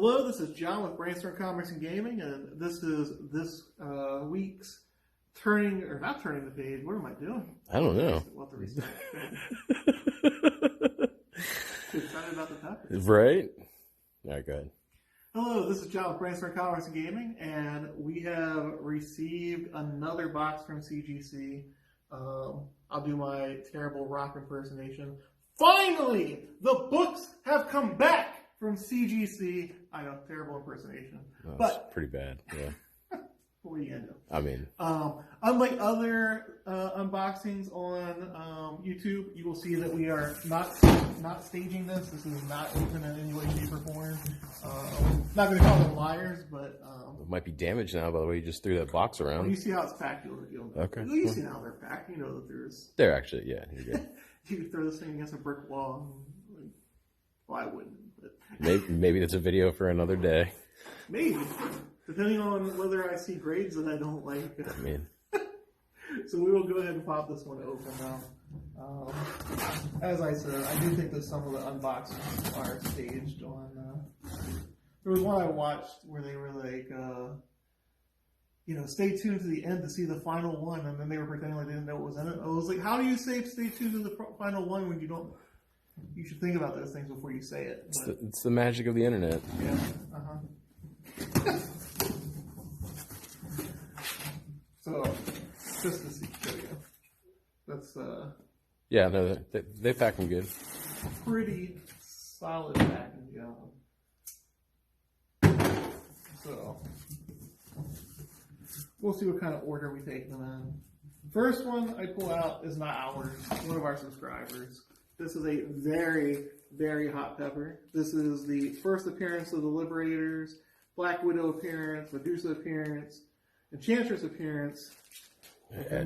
Hello, this is John with Brainstorm Comics and Gaming, and this is this week's not turning the page. What am I doing? I don't know. We'll have to restart. Too excited about the topic. Right? All right, go ahead. Hello, this is John with Brainstorm Comics and Gaming, and we have received another box from CGC. I'll do my terrible rock impersonation. Finally, the books have come back from CGC. I know, terrible impersonation. No, but pretty bad, yeah. What are you going to do? I mean... unlike other unboxings on YouTube, you will see that we are not staging this. This is not open in any way, shape, or form. Not going to call them liars, but... it might be damaged now by the way you just threw that box around. When you see how it's packed, you'll know. Okay. You see how they're packed. You know that there's... They're actually, yeah, you're good. You could throw this thing against a brick wall. Well, I wouldn't. But... Maybe that's a video for another day. Maybe. Depending on whether I see grades that I don't like. I mean... So we will go ahead and pop this one open now. As I said, I do think that some of the unboxings are staged on... there was one I watched where they were like, stay tuned to the end to see the final one, and then they were pretending like they didn't know what was in it. I was like, how do you say stay tuned to the final one when you don't... You should think about those things before you say it. It's the magic of the internet. Yeah, So, just to show you. That's, Yeah, no, they pack them good. pretty solid packing job. So, we'll see what kind of order we take them in. First one I pull out is not ours, one of our subscribers. This is a very, very hot pepper. This is the first appearance of the Liberators, Black Widow appearance, Medusa appearance, Enchantress appearance.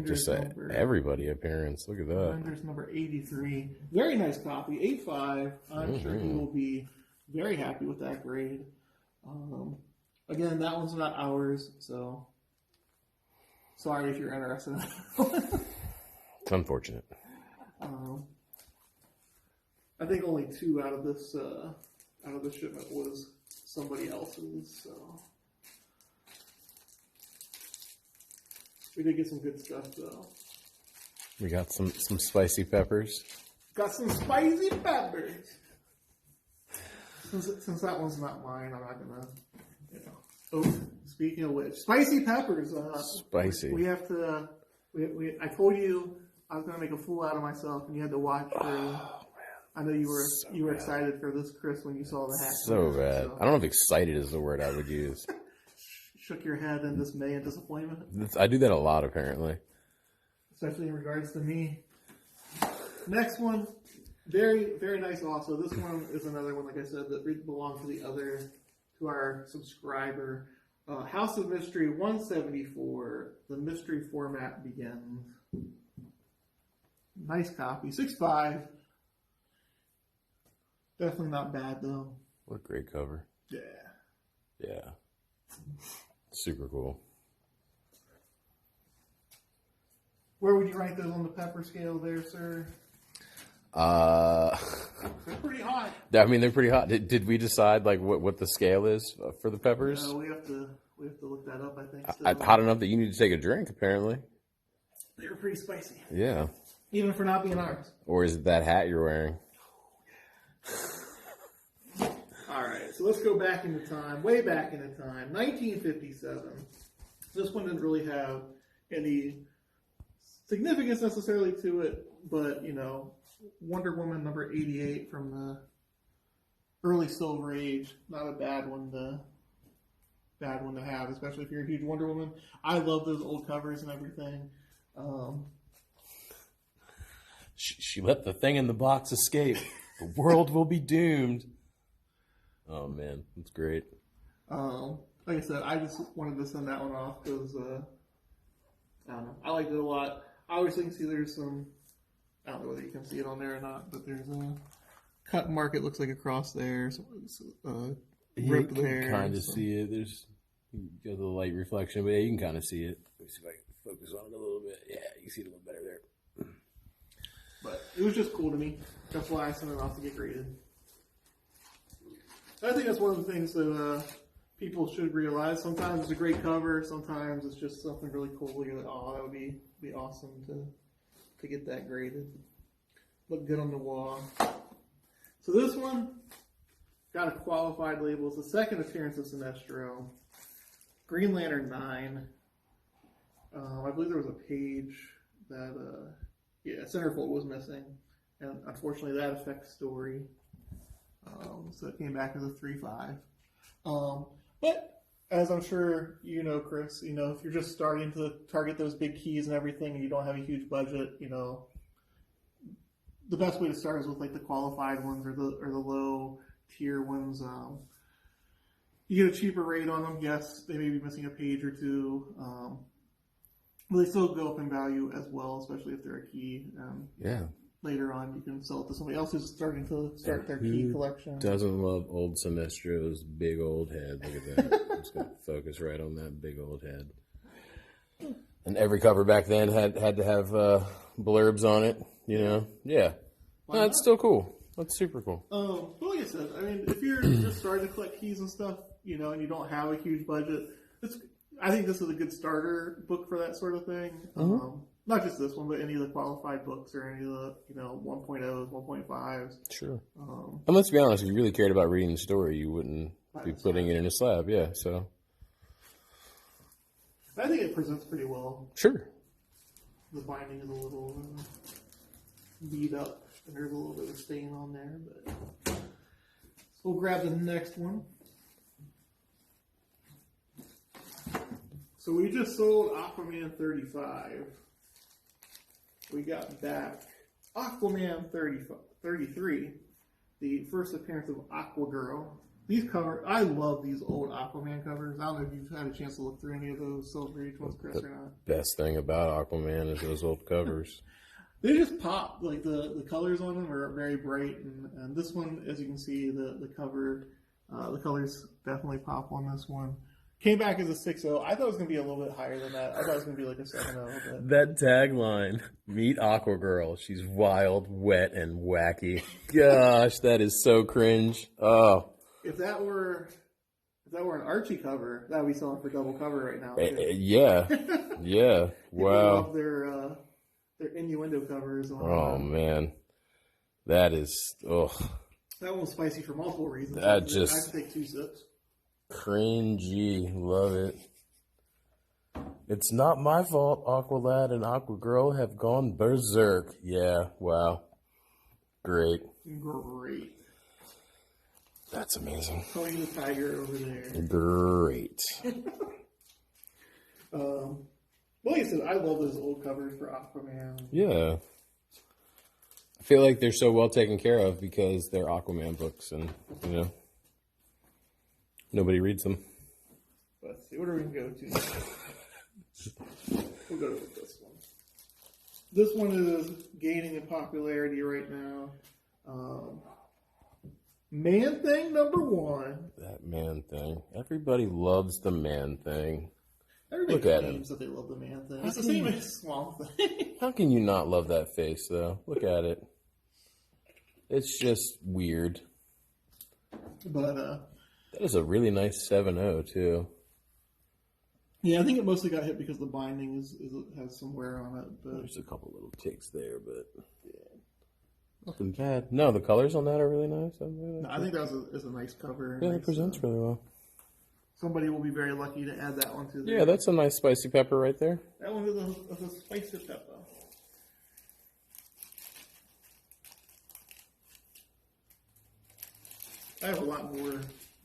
Just everybody appearance. Look at that. Avengers number 83. Very nice copy. 8.5. I'm sure he will be very happy with that grade. Again, that one's not ours, so sorry if you're interested in that one. It's unfortunate. I think only 2 out of this shipment was somebody else's, so we did get some good stuff though. We got some spicy peppers. Got some spicy peppers. Since that one's not mine, I'm not gonna, Oh, speaking of which, spicy peppers. Spicy. We have to. I told you I was gonna make a fool out of myself, and you had to watch through. I know you were excited for this, Chris, when you saw the hack. So bad. So. I don't know if excited is the word I would use. Shook your head in dismay and disappointment. I do that a lot, apparently. Especially in regards to me. Next one, very, very nice also. This one is another one, like I said, that belongs to our subscriber. House of Mystery 174. The mystery format begins. Nice copy. 6.5. Definitely not bad, though. What a great cover. Yeah. Yeah. Super cool. Where would you rank those on the pepper scale there, sir? They're pretty hot. I mean, they're pretty hot. Did we decide like what the scale is for the peppers? No, we have to look that up, I think. Hot enough that you need to take a drink, apparently. They were pretty spicy. Yeah. Even for not being ours. Or is it that hat you're wearing? Alright, so let's go back into time, way back into time, 1957. This one didn't really have any significance necessarily to it, but, Wonder Woman number 88 from the early Silver Age, not a bad one to have, especially if you're a huge Wonder Woman. I love those old covers and everything. She let the thing in the box escape. The world will be doomed. Oh man, that's great. Like I said, I just wanted to send that one off because I don't know. I liked it a lot. Obviously, you can see there's some. I don't know whether you can see it on there or not, but there's a cut mark. It looks like across there. You can kind of see it. There's you got the light reflection, but yeah, you can kind of see it. Let me see if I can focus on it a little bit. Yeah, you can see it a little better there. But it was just cool to me. That's why I sent it off to get graded. I think that's one of the things that people should realize. Sometimes it's a great cover. Sometimes it's just something really cool. You're like, oh, that would be awesome to get that graded. Look good on the wall. So this one got a qualified label. It's the second appearance of Sinestro. Green Lantern 9. I believe there was a page that, centerfold was missing. And unfortunately that affects story. So it came back as a 3/5. But as I'm sure you know, Chris, if you're just starting to target those big keys and everything and you don't have a huge budget, the best way to start is with like the qualified ones or the low tier ones. You get a cheaper rate on them. Yes, they may be missing a page or two. But they still go up in value as well, especially if they're a key. Later on, you can sell it to somebody else who's starting to start their key collection. Doesn't love old Sinestro's big old head? Look at that. I'm just going to focus right on that big old head. And every cover back then had to have blurbs on it, Yeah. No, that's still cool. That's super cool. But like I said, I mean, if you're just starting to collect keys and stuff, and you don't have a huge budget, I think this is a good starter book for that sort of thing. Mm-hmm. Not just this one, but any of the qualified books or any of the, 1.0s, 1.5s. Sure. And let's be honest, if you really cared about reading the story, you wouldn't be putting it in a slab. Yeah, so. I think it presents pretty well. Sure. The binding is a little beat up, and there's a little bit of stain on there. But we'll grab the next one. So we just sold Aquaman 35. We got back Aquaman 33, the first appearance of Aquagirl. These I love these old Aquaman covers. I don't know if you've had a chance to look through any of those Silver Age ones, Chris, or not. Best thing about Aquaman is those old covers. They just pop. Like the colors on them are very bright, and this one, as you can see, the cover, the colors definitely pop on this one. Came back as a 6.0. I thought it was going to be a little bit higher than that. I thought it was going to be like a 7.0. That tagline, meet Aquagirl. She's wild, wet, and wacky. Gosh, that is so cringe. Oh. If that were an Archie cover, that would be selling for double cover right now. Yeah. Yeah. Wow. Love their innuendo covers. Man. That is, ugh. That one's spicy for multiple reasons. I can take 2 sips. Cringy. Love it. It's not my fault Aqualad and Aquagirl have gone berserk. Yeah, wow. Great. That's amazing. Calling the tiger over there. Great. Like I said, I love those old covers for Aquaman. Yeah. I feel like they're so well taken care of because they're Aquaman books and, nobody reads them. Let's see, what are we going to go to? We'll go with this one. This one is gaining in popularity right now. Man-Thing #1. That Man-Thing. Everybody loves the Man-Thing. Everybody Look at claims that they love the Man-Thing. It's the same as Swamp Thing. How can you not love that face, though? Look at it. It's just weird. But, that is a really nice 7.0, too. Yeah, I think it mostly got hit because the binding has some wear on it. But there's a couple little ticks there, but yeah, nothing bad. No, the colors on that are really nice. I think that is a nice cover. Yeah, it presents really well. Somebody will be very lucky to add that one to the... Yeah, that's a nice spicy pepper right there. That one is a spicy pepper. I have a lot more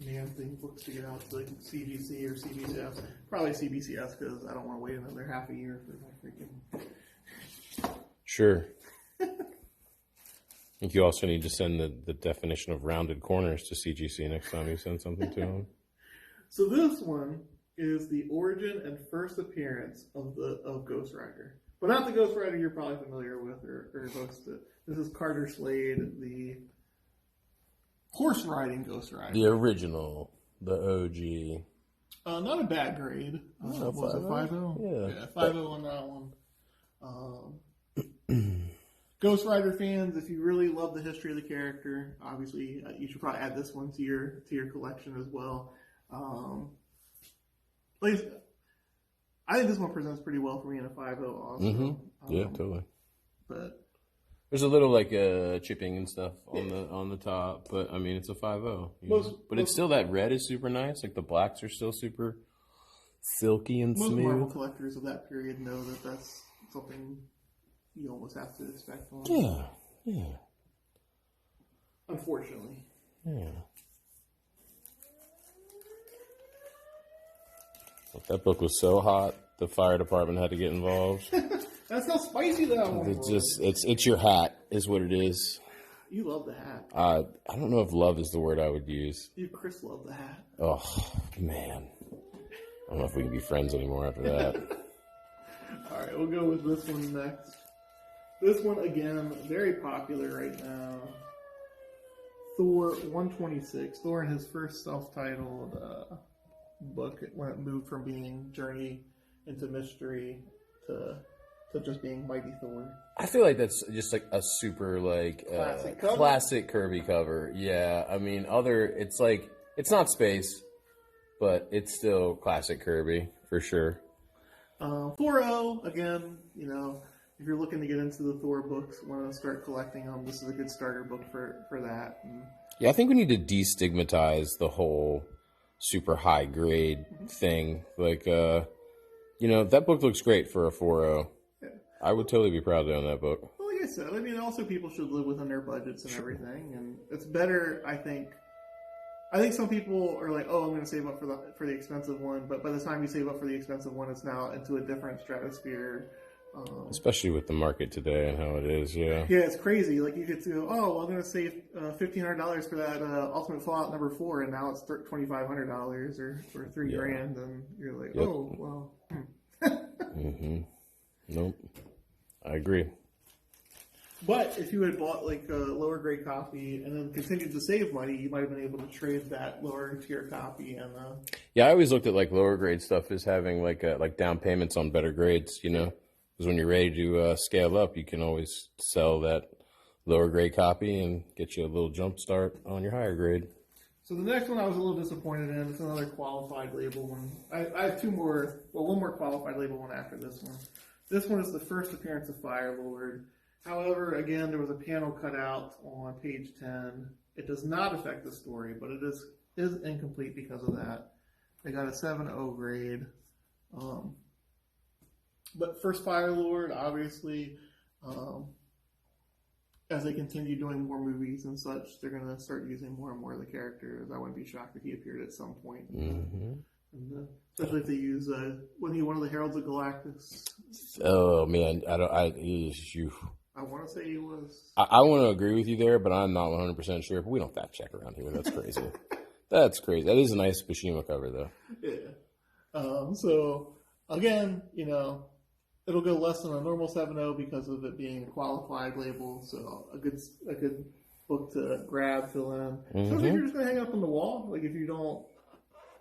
Man-Thing books to get out to like CGC or CBCS. Probably CBCS because I don't want to wait another half a year for my freaking... Sure. I think you also need to send the definition of rounded corners to CGC next time you send something to them. So this one is the origin and first appearance of Ghost Rider. But not the Ghost Rider you're probably familiar with or most of it. This is Carter Slade, the horse riding Ghost Rider. The original, the OG. Not a bad grade. Was it 5.0? Yeah. 5.0 on that one. Ghost Rider fans, if you really love the history of the character, obviously you should probably add this one to your collection as well. Like, I think this one presents pretty well for me in a 5.0 also. Mm-hmm. Yeah, totally. But there's a little like chipping and stuff on the top, but I mean it's a 5.0. But it's still, that red is super nice. Like the blacks are still super silky and most smooth. Marvel collectors of that period know that that's something you almost have to expect on. Yeah. Unfortunately. Yeah. That book was so hot, the fire department had to get involved. That's how spicy that one It's was. just, it's your hat, is what it is. You love the hat. I don't know if love is the word I would use. Chris loved the hat. Oh, man. I don't know if we can be friends anymore after that. All right, we'll go with this one next. This one, again, very popular right now. Thor 126. Thor in his first self-titled book, when it moved from being Journey into Mystery to just being Mighty Thor. I feel like that's just like a super like classic Kirby cover. Yeah, I mean, it's like, it's not space, but it's still classic Kirby for sure. 4.0, again, if you're looking to get into the Thor books, want to start collecting them, this is a good starter book for that. Yeah, I think we need to destigmatize the whole super high grade thing. Like, that book looks great for a 4.0. Yeah. I would totally be proud to own that book. Well, like I said, I mean, also people should live within their budgets and everything, and it's better, I think. I think some people are like, oh, I'm going to save up for the expensive one, but by the time you save up for the expensive one, it's now into a different stratosphere. Especially with the market today and how it is, yeah. Yeah, it's crazy. Like, you could go, oh, well, I'm going to save $1,500 for that Ultimate Fallout #4, and now it's $2,500 or $3,000, and you're like, oh, well. Nope. I agree. But if you had bought like a lower grade copy and then continued to save money, you might have been able to trade that lower tier copy. And yeah, I always looked at like lower grade stuff as having like down payments on better grades, because when you're ready to scale up, you can always sell that lower grade copy and get you a little jump start on your higher grade. So the next one I was a little disappointed in. It's another qualified label one. I have one more qualified label one after this one. This one is the first appearance of Firelord. However, again, there was a panel cut out on page 10. It does not affect the story, but it is incomplete because of that. They got a 7.0 grade. But first Firelord, obviously, as they continue doing more movies and such, they're going to start using more and more of the characters. I wouldn't be shocked if he appeared at some point. Especially if they use, wasn't he one of the Heralds of Galactus? Oh, man. I want to say he was. I want to agree with you there, but I'm not 100% sure. But we don't fact check around here. That's crazy. That's crazy. That is a nice Fukushima cover, though. Yeah. So, again, it'll go less than a normal 7.0 because of it being a qualified label. So, a good book to grab, fill in. So, if you're just going to hang it up on the wall, like if you don't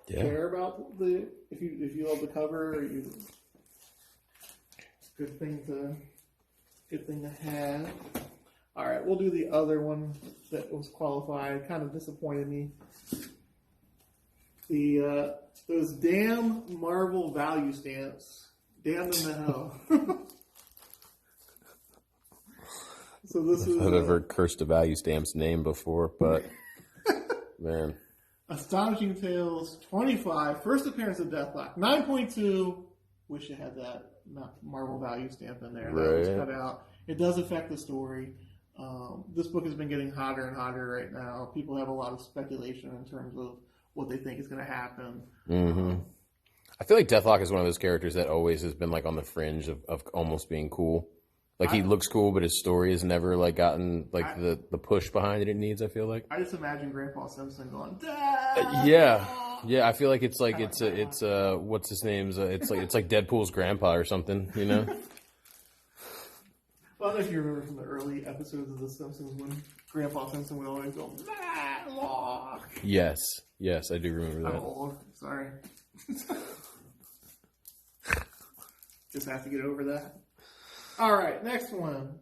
care about if you love the cover, good thing to have. All right, we'll do the other one that was qualified. Kind of disappointed me. Those damn Marvel value stamps. Damn them to hell. So this is. I've never cursed a value stamp's name before, but man. Astonishing Tales 25, first appearance of Deathlock. 9.2. Wish it had that Marvel value stamp in there. That was cut out. It does affect the story. This book has been getting hotter and hotter right now. People have a lot of speculation in terms of what they think is going to happen. I feel like Deathlock is one of those characters that always has been like on the fringe of almost being cool. Like he looks cool, but his story has never like gotten like the push behind it needs. I feel like. I just imagine Grandpa Simpson going. Yeah. I feel like it's what's his name's? It's like Deadpool's grandpa or something. Well, I don't know if you remember from the early episodes of The Simpsons when Grandpa Simpson would always go Matlock. Yes, I do remember that. I'm old. Sorry. Just have to get over that. All right, next one.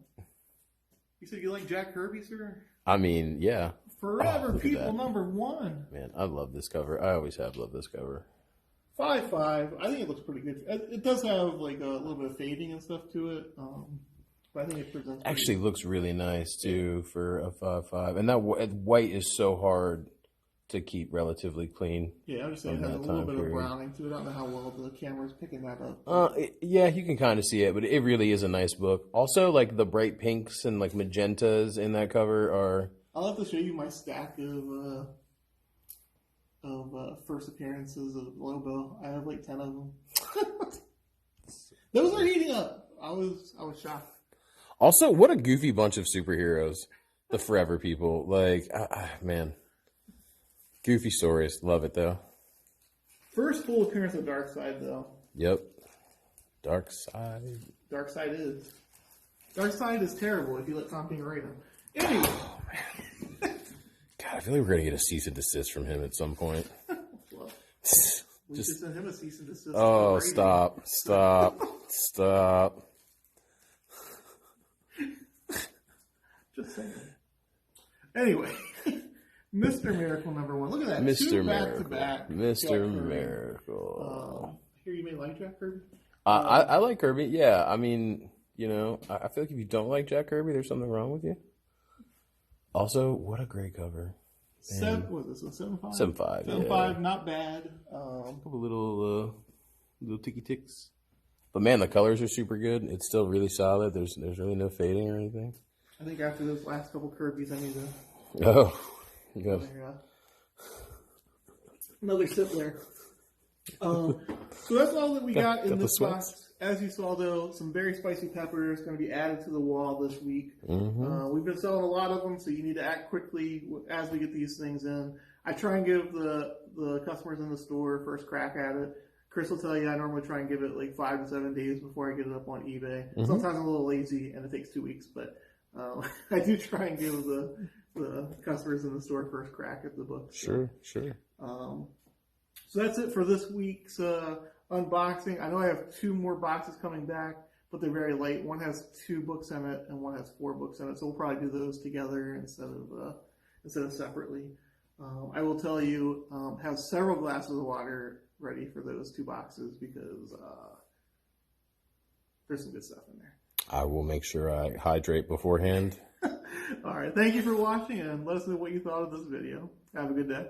You said you like Jack Kirby, sir? I mean, yeah. Forever look at People that. #1. Man, I love this cover. I always have loved this cover. 5.5. I think it looks pretty good. It does have like a little bit of fading and stuff to it, but I think it presents. Actually, looks really nice too for a 5.5. And that white is so hard to keep relatively clean. Yeah, I'm just saying it has a little bit of browning to it. I don't know how well the camera's picking that up. Yeah, you can kind of see it, but it really is a nice book. Also, like the bright pinks and like magentas in that cover are. I'll have to show you my stack of first appearances of Lobo. I have like 10 of them. Those are heating up. I was shocked. Also, what a goofy bunch of superheroes, the Forever People. Like, man, goofy stories. Love it though. First full appearance of Darkseid though. Yep, Darkseid. Darkseid is terrible if you let Tom King write him. Anyway. Oh, man. God, I feel like we're gonna get a cease and desist from him at some point. Well, we just sent him a cease and desist. Oh, stop. Just saying. Anyway, Mr. Miracle #1. Look at that. Mr. Two Miracle. back-to-back. Mr. Miracle. Here you may like Jack Kirby. I like Kirby. Yeah, I mean, you know, I feel like if you don't like Jack Kirby, there's something wrong with you. Also, what a great cover. What was this one? 7.5? 7.5. 7.5, Yeah. not bad. A couple little ticky ticks. But man, the colors are super good. It's still really solid. There's really no fading or anything. I think after those last couple Kirby's, I need to. Oh, good. Another sip there. So that's all that we got in this box. As you saw, though, some very spicy peppers going to be added to the wall this week. Mm-hmm. We've been selling a lot of them, so you need to act quickly as we get these things in. I try and give the customers in the store first crack at it. Chris will tell you I normally try and give it like 5 to 7 days before I get it up on eBay. Mm-hmm. Sometimes I'm a little lazy and it takes 2 weeks, but I do try and give the customers in the store first crack at the book. Sure. So that's it for this week's unboxing. I know I have 2 more boxes coming back, but they're very light. One has 2 books in it, and one has 4 books in it. So we'll probably do those together instead of separately. I will tell you, have several glasses of water ready for those 2 boxes because there's some good stuff in there. I will make sure I hydrate beforehand. All right. Thank you for watching, and let us know what you thought of this video. Have a good day.